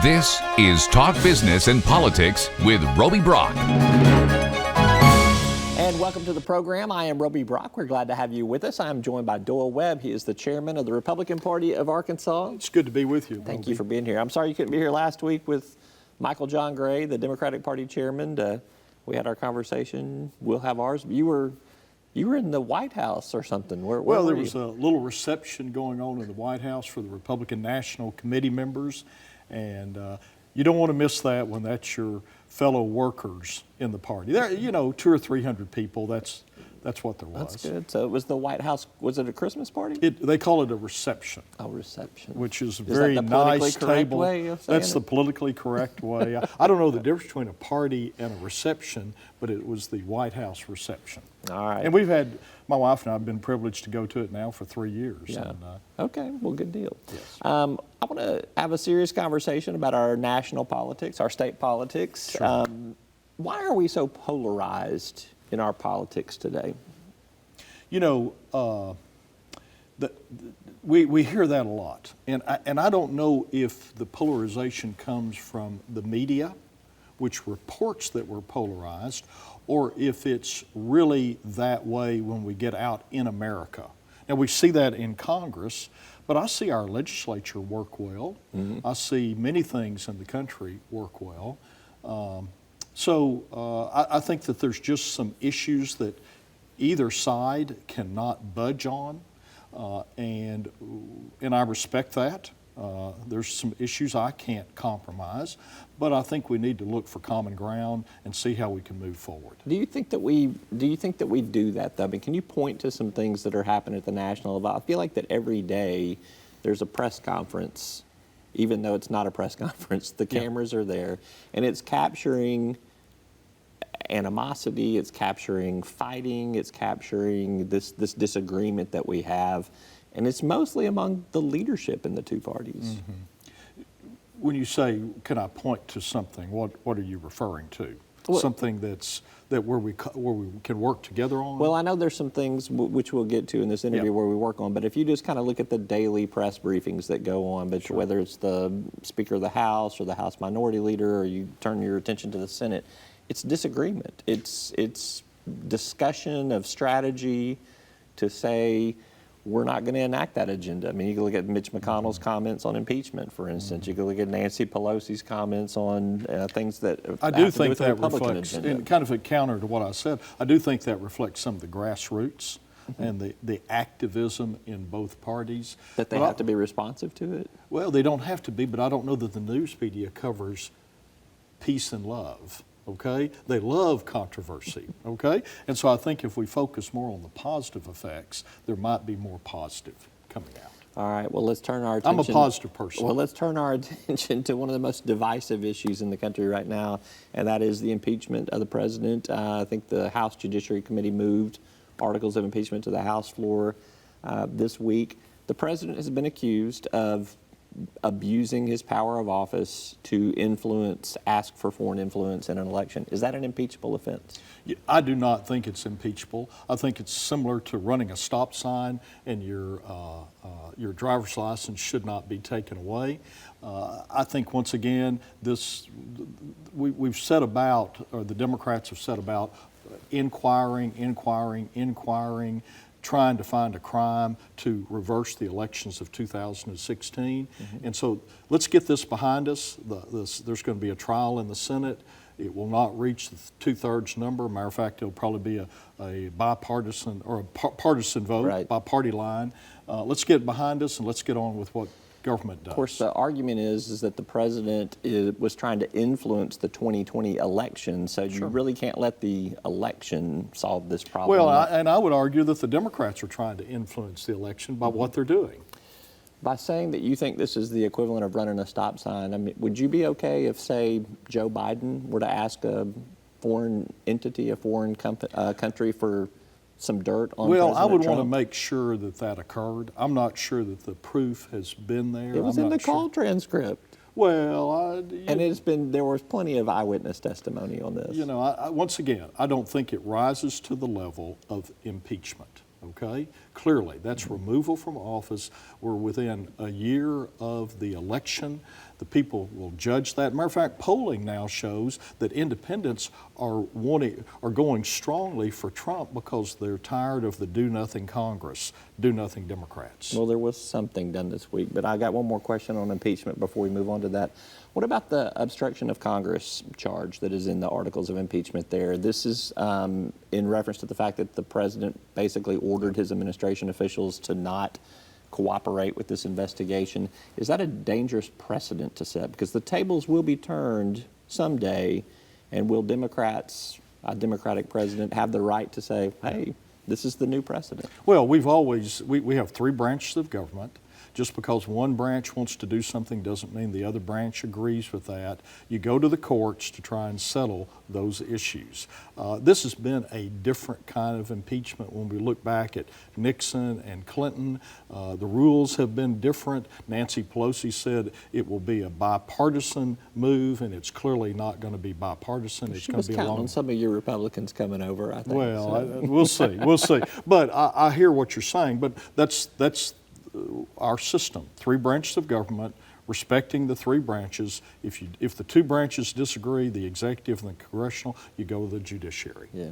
This is Talk Business and Politics with Roby Brock. And welcome to the program. I am Roby Brock. We're glad to have you with us. I'm joined by Doyle Webb. He is the chairman of the Republican Party of Arkansas. It's good to be with you, Thank you for being here. I'm sorry you couldn't be here last week with Michael John Gray, the Democratic Party chairman. We had our conversation. We'll have ours. You were in the White House or something. Where there was a little reception going on in the White House for the Republican National Committee members, and you don't want to miss that when that's your fellow workers in the party. There, 200 or 300 people. That's what there was. That's good. So it was the White House. Was it a Christmas party? They call it a reception. A reception. Which is a Is very that the nice politically correct table. way of saying That's it? the politically correct way. I don't know the difference between a party and a reception, but it was the White House reception. All right. And my wife and I have been privileged to go to it now for 3 years. Yeah. And, Okay, well, good deal. Yes. I want to have a serious conversation about our national politics, our state politics. Sure. Why are we so polarized in our politics today? We hear that a lot, and I don't know if the polarization comes from the media, which reports that we're polarized, or if it's really that way when we get out in America. Now, we see that in Congress, but I see our legislature work well. Mm-hmm. I see many things in the country work well. I think that there's just some issues that either side cannot budge on, and I respect that. There's some issues I can't compromise, but I think we need to look for common ground and see how we can move forward. Do you think that we do that, though? I mean, can you point to some things that are happening at the national level? I feel like that every day there's a press conference, even though it's not a press conference. The cameras are there, and it's capturing animosity, it's capturing fighting, it's capturing this disagreement that we have, and it's mostly among the leadership in the two parties. Mm-hmm. When you say, can I point to something, what are you referring to? Well, something where we can work together on? Well, I know there's some things which we'll get to in this interview where we work on, but if you just kind of look at the daily press briefings that go on, but Sure. whether it's the Speaker of the House or the House Minority Leader, or you turn your attention to the Senate, it's disagreement. It's discussion of strategy to say we're not going to enact that agenda. I mean, you can look at Mitch McConnell's comments on impeachment, for instance. You can look at Nancy Pelosi's comments on things that I have do to think with the that Republican reflects, agenda. and kind of a counter to what I said, I do think that reflects some of the grassroots and the activism in both parties. That they have to be responsive to it? Well, they don't have to be, but I don't know that the news media covers peace and love. Okay? They love controversy, okay? And so I think if we focus more on the positive effects, there might be more positive coming out. All right, well, let's turn our attention. I'm a positive person. Well, let's turn our attention to one of the most divisive issues in the country right now, and that is the impeachment of the president. I think the House Judiciary Committee moved articles of impeachment to the House floor this week. The president has been accused of abusing his power of office to ask for foreign influence in an election. Is that an impeachable offense? I do not think it's impeachable. I think it's similar to running a stop sign, and your driver's license should not be taken away. I think once again, we've set about, or the Democrats have set about inquiring, trying to find a crime to reverse the elections of 2016. Mm-hmm. And so let's get this behind us. There's going to be a trial in the Senate. It will not reach the 2/3 number. Matter of fact, it'll probably be a bipartisan or a partisan vote right. by party line. Let's get it behind us and let's get on with what government does. Of course, the argument is that the president was trying to influence the 2020 election, so you really can't let the election solve this problem. Well, I would argue that the Democrats are trying to influence the election by what they're doing. By saying that you think this is the equivalent of running a stop sign, I mean, would you be okay if, say, Joe Biden were to ask a foreign entity, a foreign country for some dirt on President Trump? Well, I would want to make sure that occurred. I'm not sure that the proof has been there. It was in the call transcript. Well, and there was plenty of eyewitness testimony on this. Once again, I don't think it rises to the level of impeachment. okay? Clearly, that's removal from office. We're within a year of the election. The people will judge that. Matter of fact, polling now shows that independents are going strongly for Trump because they're tired of the do-nothing Congress, do-nothing Democrats. Well, there was something done this week, but I got one more question on impeachment before we move on to that. What about the obstruction of Congress charge that is in the articles of impeachment there? This is in reference to the fact that the president basically ordered his administration officials to not cooperate with this investigation. Is that a dangerous precedent to set? Because the tables will be turned someday, and will Democrats, a Democratic president, have the right to say, hey, this is the new precedent? Well, we have three branches of government. Just because one branch wants to do something doesn't mean the other branch agrees with that. You go to the courts to try and settle those issues. This has been a different kind of impeachment when we look back at Nixon and Clinton. The rules have been different. Nancy Pelosi said it will be a bipartisan move, and it's clearly not going to be bipartisan. It's going to be counting on some of your Republicans coming over, I think. Well, we'll see. We'll see. But I hear what you're saying, but that's our system, three branches of government, respecting the three branches. If the two branches disagree, the executive and the congressional, you go to the judiciary. Yeah.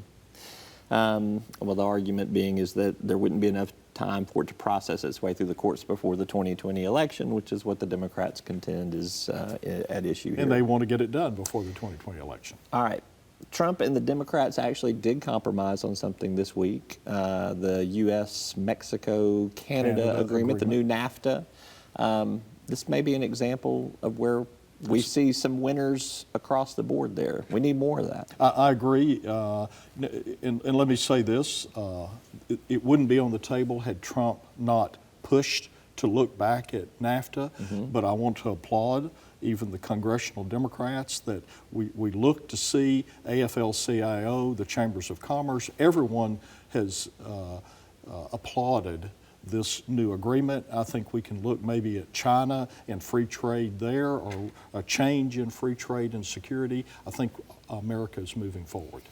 Well, the argument being is that there wouldn't be enough time for it to process its way through the courts before the 2020 election, which is what the Democrats contend is at issue here. And they want to get it done before the 2020 election. All right. Trump and the Democrats actually did compromise on something this week, the U.S.-Mexico-Canada agreement, the new NAFTA. This may be an example of where we see some winners across the board there. We need more of that. I agree. And let me say this. It wouldn't be on the table had Trump not pushed to look back at NAFTA, but I want to applaud even the congressional Democrats that we look to see, AFL-CIO, the Chambers of Commerce, everyone has applauded this new agreement. I think we can look maybe at China and free trade there, or a change in free trade and security. I think America is moving forward.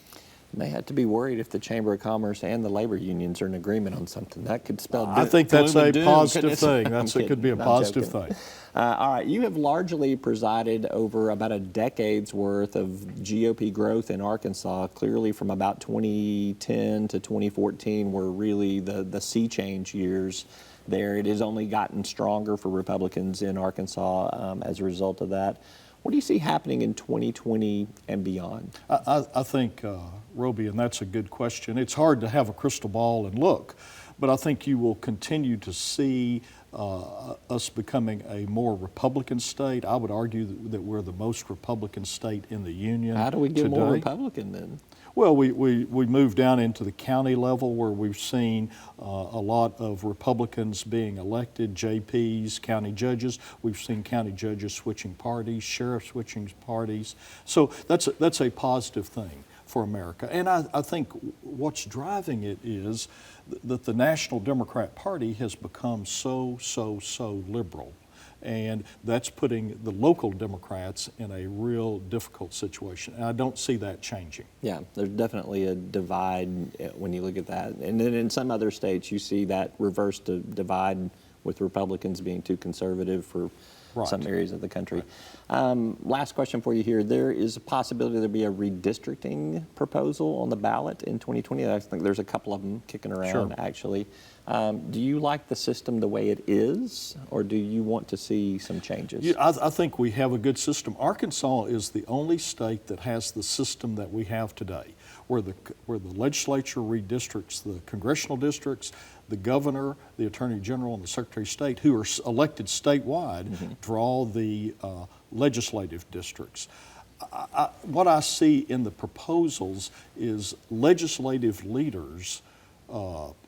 They had to be worried if the Chamber of Commerce and the labor unions are in agreement on something. That could spell I think that's a positive thing. It could be a positive thing. All right, you have largely presided over about a decade's worth of GOP growth in Arkansas. Clearly from about 2010 to 2014 were really the sea change years there. It has only gotten stronger for Republicans in Arkansas as a result of that. What do you see happening in 2020 and beyond? I think, Roby, and that's a good question. It's hard to have a crystal ball and look, but I think you will continue to see us becoming a more Republican state. I would argue that we're the most Republican state in the union. How do we get today. more Republican then? Well, we moved down into the county level where we've seen a lot of Republicans being elected, JPs, county judges. We've seen county judges switching parties, sheriffs switching parties. So that's a positive thing for America. And I think what's driving it is that the National Democrat Party has become so liberal. And that's putting the local Democrats in a real difficult situation. And I don't see that changing. Yeah, there's definitely a divide when you look at that. And then in some other states, you see that reversed divide with Republicans being too conservative for some areas of the country. Right. Last question for you here. There is a possibility there'll be a redistricting proposal on the ballot in 2020. I think there's a couple of them kicking around, actually. Do you like the system the way it is, or do you want to see some changes? Yeah, I think we have a good system. Arkansas is the only state that has the system that we have today, where the legislature redistricts the congressional districts, the governor, the attorney general, and the secretary of state, who are elected statewide, draw the legislative districts. What I see in the proposals is legislative leaders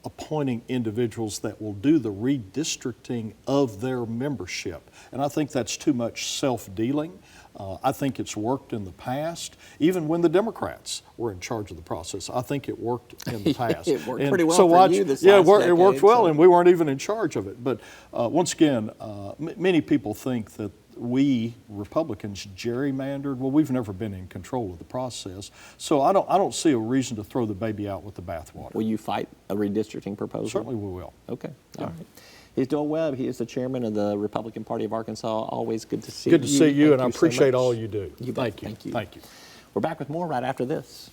appointing individuals that will do the redistricting of their membership. And I think that's too much self-dealing. I think it's worked in the past, even when the Democrats were in charge of the process. I think it worked in the past. It worked pretty well for you this last decade. It worked well, and we weren't even in charge of it. But once again, many people think that we Republicans gerrymandered. Well, we've never been in control of the process, so I don't see a reason to throw the baby out with the bathwater. Will you fight a redistricting proposal? Certainly we will. Okay, all right. He's Doyle Webb. He is the chairman of the Republican Party of Arkansas. Always good to see you. Good to see you, Thank and I so appreciate much. all you do. You bet. Thank you. Thank you. Thank you. We're back with more right after this.